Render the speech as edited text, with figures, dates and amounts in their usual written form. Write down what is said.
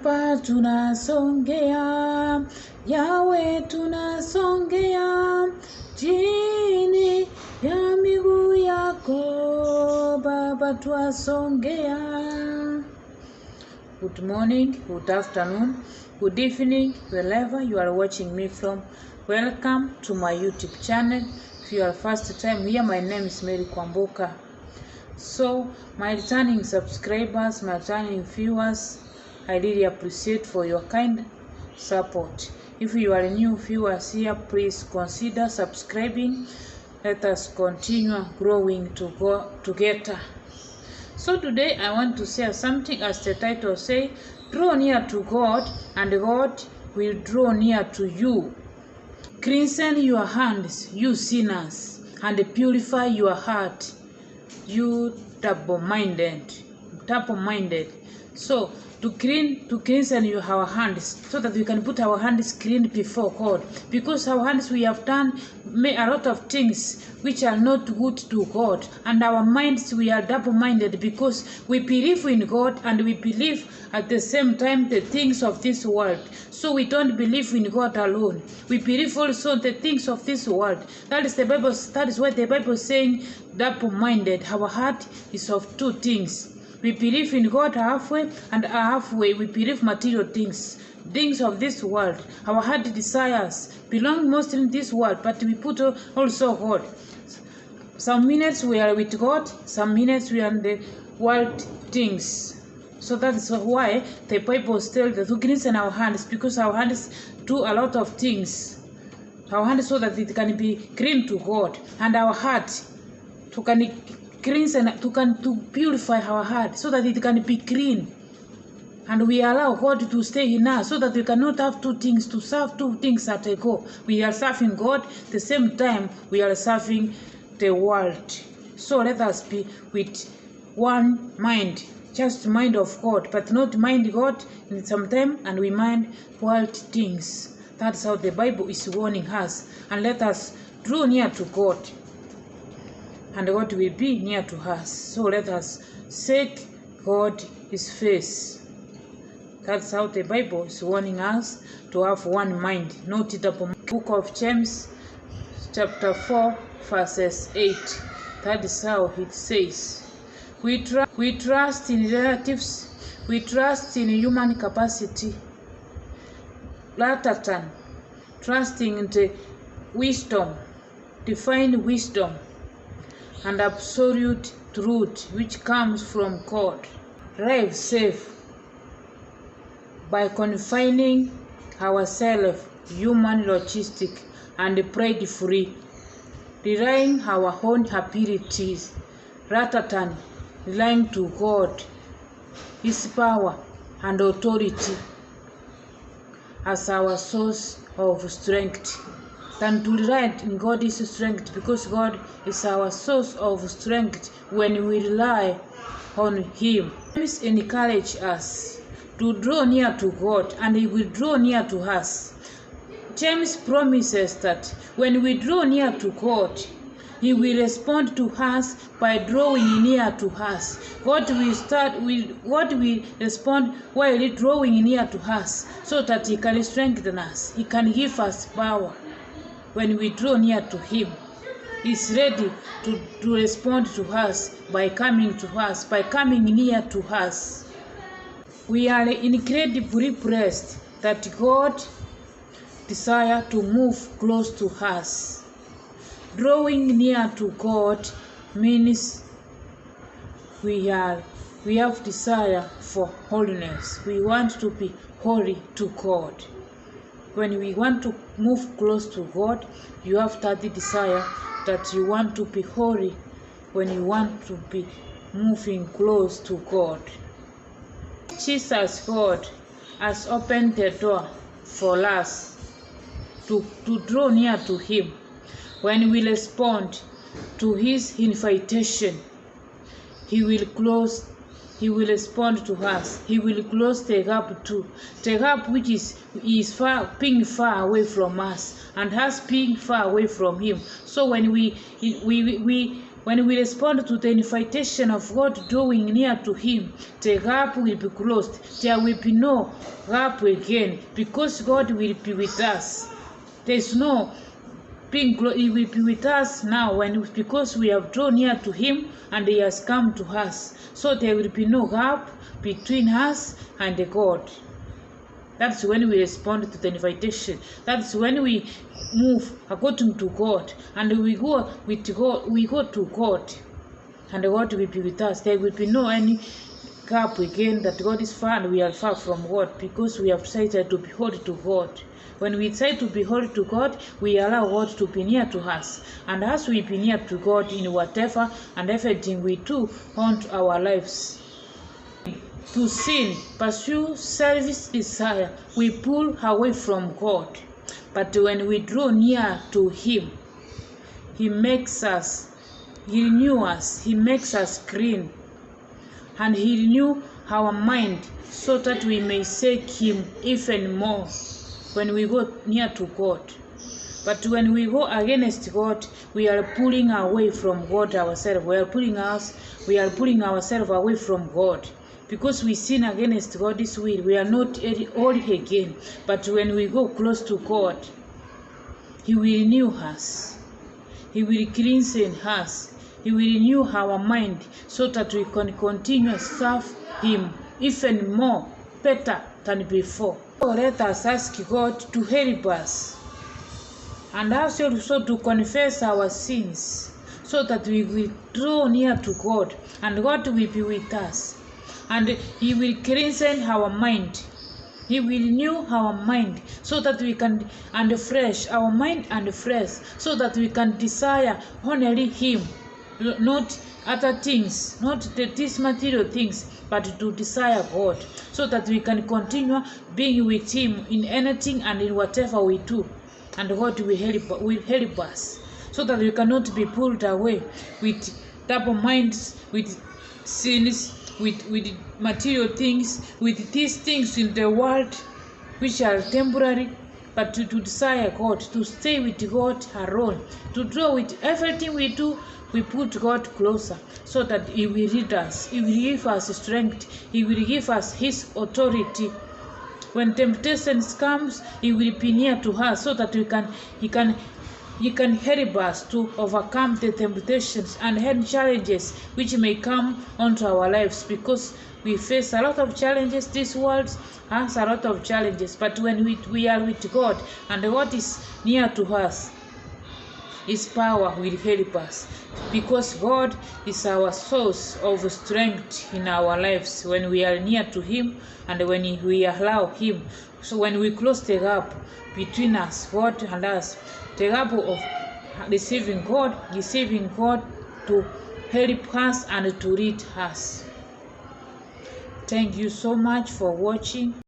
Baba tunasongea, Yawe tunasongea, chini ya miguu yako Baba twasongea. Good morning, good afternoon, good evening, wherever you are watching me from. Welcome to my YouTube channel. If you are first time here, my name is Mary Kwamboka. So, my returning subscribers, my returning viewers, I really appreciate for your kind support. If you are new viewers here, please consider subscribing. Let us continue growing together. So today I want to share something as the title say, draw near to God and God will draw near to you. Cleanse your hands, you sinners, and purify your heart, you double-minded. So to cleanse our hands, so that we can put our hands clean before God, because our hands we have done a lot of things which are not good to God, and our minds we are double-minded because we believe in God and we believe at the same time the things of this world. So we don't believe in God alone, we believe also the things of this world. That is what the Bible is saying, double-minded. Our heart is of two things. We believe in God halfway, and halfway we believe material things of this world. Our heart desires belong mostly in this world, but we put also God. Some minutes we are with God, some minutes we are in the world things. So that is why the Bible tells us to cleanse our hands, because our hands do a lot of things. Our hands so that it can be clean to God, and our heart to can cleanse and to purify our heart so that it can be clean, and we allow God to stay in us so that we cannot have two things, to serve two things at a go. We are serving God, at the same time we are serving the world. So let us be with one mind, just mind of God, but not mind God in some time and we mind world things. That's how the Bible is warning us. And let us draw near to God, and God will be near to us. So let us seek God His face. That's how the Bible is warning us to have one mind, not double. Book of James, chapter 4, verses 8. That is how it says. We trust in relatives, we trust in human capacity, rather than trusting in the wisdom, divine wisdom, and absolute truth which comes from God. Live safe by confining ourselves human logistic and pride free, relying our own abilities rather than relying to God, His power and authority as our source of strength, than to rely in God's strength, because God is our source of strength when we rely on Him. James encourages us to draw near to God, and He will draw near to us. James promises that when we draw near to God, He will respond to us by drawing near to us. God will respond while drawing near to us, so that He can strengthen us. He can give us power. When we draw near to Him, He is ready to respond to us by coming to us, by coming near to us. We are incredibly blessed that God desires to move close to us. Drawing near to God means we have desire for holiness. We want to be holy to God. When we want to move close to God, you have that desire that you want to be holy when you want to be moving close to God. Jesus, God, has opened the door for us to draw near to Him. When we respond to His invitation, He will respond to us. He will close the gap too. The gap which is being far away from us, and us being far away from Him. So when we When we respond to the invitation of God drawing near to Him, the gap will be closed. There will be no gap again, because God will be with us. There is no being. He will be with us now, because we have drawn near to Him and He has come to us. So there will be no gap between us and God. That's when we respond to the invitation. That's when we move according to God, and we go with God. We go to God, and God will be with us. There will be no any gap again that God is far and we are far from God, because we have decided to behold to God. When we decide to behold to God, we allow God to be near to us. And as we be near to God in whatever and everything we do on our lives, to sin, pursue selfish desire, we pull away from God. But when we draw near to Him, He makes us, He renews us, He makes us clean, and He renews our mind so that we may seek Him even more when we go near to God. But when we go against God, we are pulling away from God ourselves. We are pulling ourselves away from God. Because we sin against God's will, we are not holy again. But when we go close to God, He will renew us. He will cleanse us. He will renew our mind so that we can continue to serve Him even more, better than before. So let us ask God to help us, and also to confess our sins, so that we will draw near to God, and God will be with us, and He will cleanse our mind. He will renew our mind so that we can, and fresh our mind and fresh, so that we can desire only Him, not other things, not these material things, but to desire God, so that we can continue being with Him in anything and in whatever we do. And God will help us, so that we cannot be pulled away with double minds, with sins, with material things, with these things in the world which are temporary, but to desire God, to stay with God alone, to draw with everything we do. We put God closer, so that He will lead us. He will give us strength. He will give us His authority. When temptations comes, He will be near to us, so that He can help us to overcome the temptations and any challenges which may come onto our lives, because we face a lot of challenges. This world has a lot of challenges, but when we are with God and God is near to us, His power will help us, because God is our source of strength in our lives when we are near to Him and when we allow Him. So when we close the gap between us, God and us, the gap of receiving God to help us and to lead us. Thank you so much for watching.